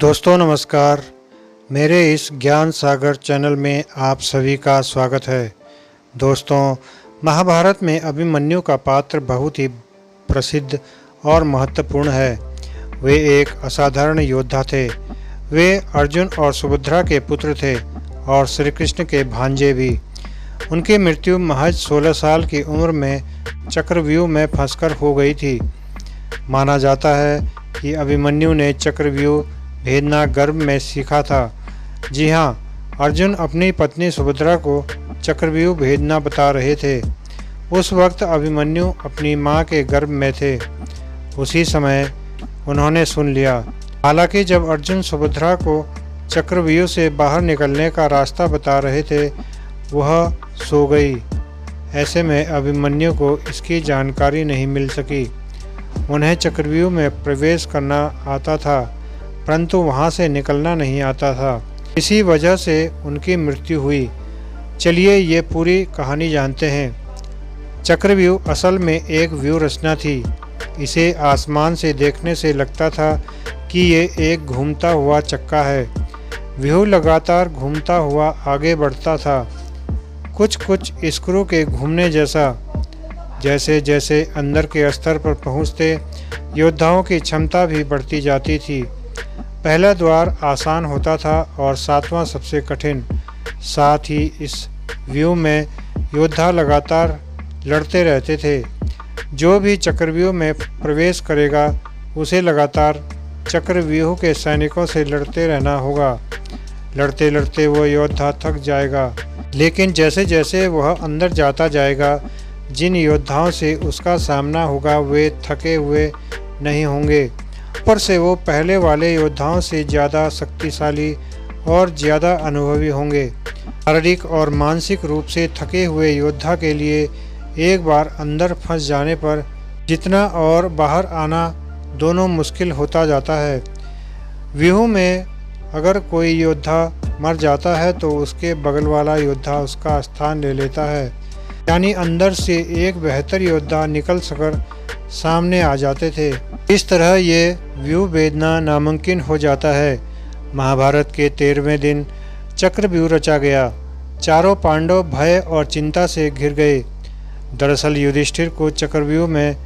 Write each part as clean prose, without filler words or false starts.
दोस्तों नमस्कार। मेरे इस ज्ञान सागर चैनल में आप सभी का स्वागत है। दोस्तों, महाभारत में अभिमन्यु का पात्र बहुत ही प्रसिद्ध और महत्वपूर्ण है। वे एक असाधारण योद्धा थे। वे अर्जुन और सुभद्रा के पुत्र थे और श्री कृष्ण के भांजे भी। उनकी मृत्यु महज 16 साल की उम्र में चक्रव्यूह में फंसकर हो गई थी। माना जाता है कि अभिमन्यु ने चक्रव्यूह भेदना गर्भ में सीखा था। जी हाँ, अर्जुन अपनी पत्नी सुभद्रा को चक्रव्यूह भेदना बता रहे थे। उस वक्त अभिमन्यु अपनी माँ के गर्भ में थे। उसी समय उन्होंने सुन लिया। हालांकि जब अर्जुन सुभद्रा को चक्रव्यूह से बाहर निकलने का रास्ता बता रहे थे, वह सो गई। ऐसे में अभिमन्यु को इसकी जानकारी नहीं मिल सकी। उन्हें चक्रव्यूह में प्रवेश करना आता था, परंतु वहां से निकलना नहीं आता था। इसी वजह से उनकी मृत्यु हुई। चलिए ये पूरी कहानी जानते हैं। चक्रव्यूह असल में एक व्यूह रचना थी। इसे आसमान से देखने से लगता था कि ये एक घूमता हुआ चक्का है। व्यूह लगातार घूमता हुआ आगे बढ़ता था, कुछ स्क्रू के घूमने जैसा। जैसे जैसे अंदर के स्तर पर पहुँचते, योद्धाओं की क्षमता भी बढ़ती जाती थी। पहला द्वार आसान होता था और सातवां सबसे कठिन। साथ ही इस व्यूह में योद्धा लगातार लड़ते रहते थे। जो भी चक्रव्यूह में प्रवेश करेगा, उसे लगातार चक्रव्यूह के सैनिकों से लड़ते रहना होगा। लड़ते लड़ते वो योद्धा थक जाएगा, लेकिन जैसे जैसे वह अंदर जाता जाएगा, जिन योद्धाओं से उसका सामना होगा वे थके हुए नहीं होंगे। ऊपर से वो पहले वाले योद्धाओं से ज़्यादा शक्तिशाली और ज़्यादा अनुभवी होंगे। शारीरिक और मानसिक रूप से थके हुए योद्धा के लिए एक बार अंदर फंस जाने पर जितना और बाहर आना दोनों मुश्किल होता जाता है। व्यूह में अगर कोई योद्धा मर जाता है तो उसके बगल वाला योद्धा उसका स्थान ले लेता है, यानी अंदर से एक बेहतर योद्धा निकल कर सामने आ जाते थे। इस तरह ये व्यूह भेदना नामुमकिन हो जाता है। महाभारत के 13वें दिन चक्रव्यूह रचा गया। चारों पांडव भय और चिंता से घिर गए। दरअसल युधिष्ठिर को चक्रव्यूह में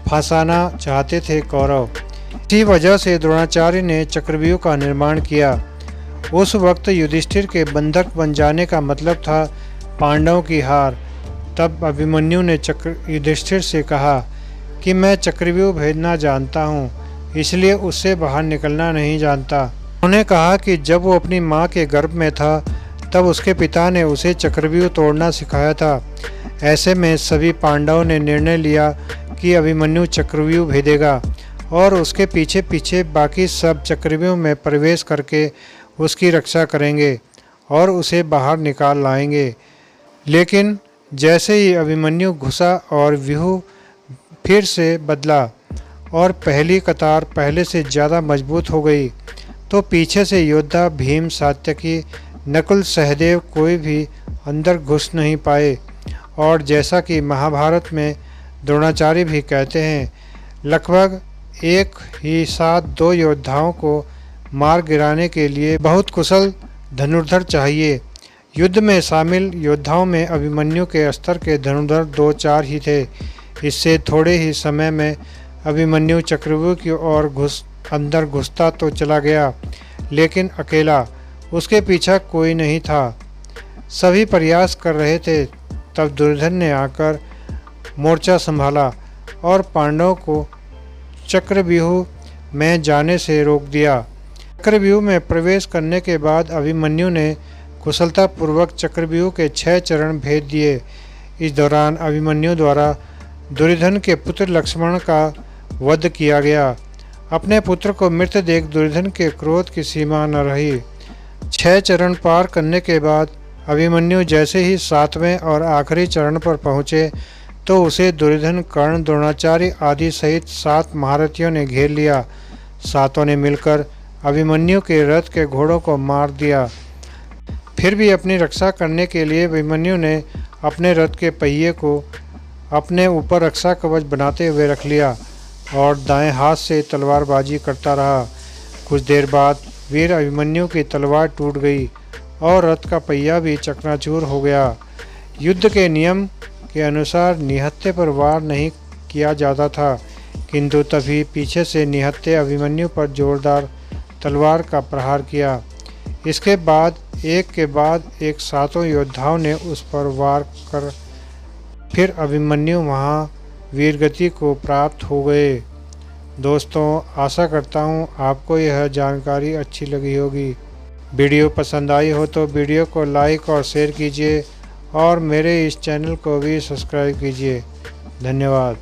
फंसाना चाहते थे कौरव। इसी वजह से द्रोणाचार्य ने चक्रव्यूह का निर्माण किया। उस वक्त युधिष्ठिर के बंधक बन जाने का मतलब था पांडवों की हार। तब अभिमन्यु ने युधिष्ठिर से कहा कि मैं चक्रव्यूह भेदना जानता हूँ, इसलिए उससे बाहर निकलना नहीं जानता। उन्होंने कहा कि जब वो अपनी माँ के गर्भ में था, तब उसके पिता ने उसे चक्रव्यूह तोड़ना सिखाया था। ऐसे में सभी पांडवों ने निर्णय लिया कि अभिमन्यु चक्रव्यूह भेदेगा और उसके पीछे पीछे बाकी सब चक्रव्यूह में प्रवेश करके उसकी रक्षा करेंगे और उसे बाहर निकाल लाएंगे। लेकिन जैसे ही अभिमन्यु घुसा और व्यूह फिर से बदला और पहली कतार पहले से ज़्यादा मजबूत हो गई, तो पीछे से योद्धा भीम, सात्यकी, नकुल, सहदेव कोई भी अंदर घुस नहीं पाए। और जैसा कि महाभारत में द्रोणाचार्य भी कहते हैं, लगभग एक ही साथ दो योद्धाओं को मार गिराने के लिए बहुत कुशल धनुर्धर चाहिए। युद्ध में शामिल योद्धाओं में अभिमन्यु के स्तर के धनुर्धर 2-4 ही थे। इससे थोड़े ही समय में अभिमन्यु चक्रव्यूह की ओर अंदर घुसता तो चला गया, लेकिन अकेला। उसके पीछा कोई नहीं था। सभी प्रयास कर रहे थे। तब दुर्योधन ने आकर मोर्चा संभाला और पांडवों को चक्रव्यूह में जाने से रोक दिया। चक्रव्यूह में प्रवेश करने के बाद अभिमन्यु ने कुशलतापूर्वक चक्रव्यूह के 6 चरण भेद दिए। इस दौरान अभिमन्यु द्वारा दुर्योधन के पुत्र लक्ष्मण का वध किया गया। अपने पुत्र को मृत देख दुर्योधन के क्रोध की सीमा न रही। 6 चरण पार करने के बाद अभिमन्यु जैसे ही 7वें और आखिरी चरण पर पहुँचे, तो उसे दुर्योधन, कर्ण, द्रोणाचार्य आदि सहित 7 महारथियों ने घेर लिया। सातों ने मिलकर अभिमन्यु के रथ के घोड़ों को मार दिया। फिर भी अपनी रक्षा करने के लिए अभिमन्यु ने अपने रथ के पहिए को अपने ऊपर रक्षा कवच बनाते हुए रख लिया और दाएं हाथ से तलवारबाजी करता रहा। कुछ देर बाद वीर अभिमन्यु की तलवार टूट गई और रथ का पहिया भी चकनाचूर हो गया। युद्ध के नियम के अनुसार निहत्थे पर वार नहीं किया जाता था, किंतु तभी पीछे से निहत्थे अभिमन्यु पर जोरदार तलवार का प्रहार किया। इसके बाद एक सातों योद्धाओं ने उस पर वार कर फिर अभिमन्यु महावीरगति को प्राप्त हो गए। दोस्तों, आशा करता हूँ आपको यह जानकारी अच्छी लगी होगी। वीडियो पसंद आई हो तो वीडियो को लाइक और शेयर कीजिए और मेरे इस चैनल को भी सब्सक्राइब कीजिए। धन्यवाद।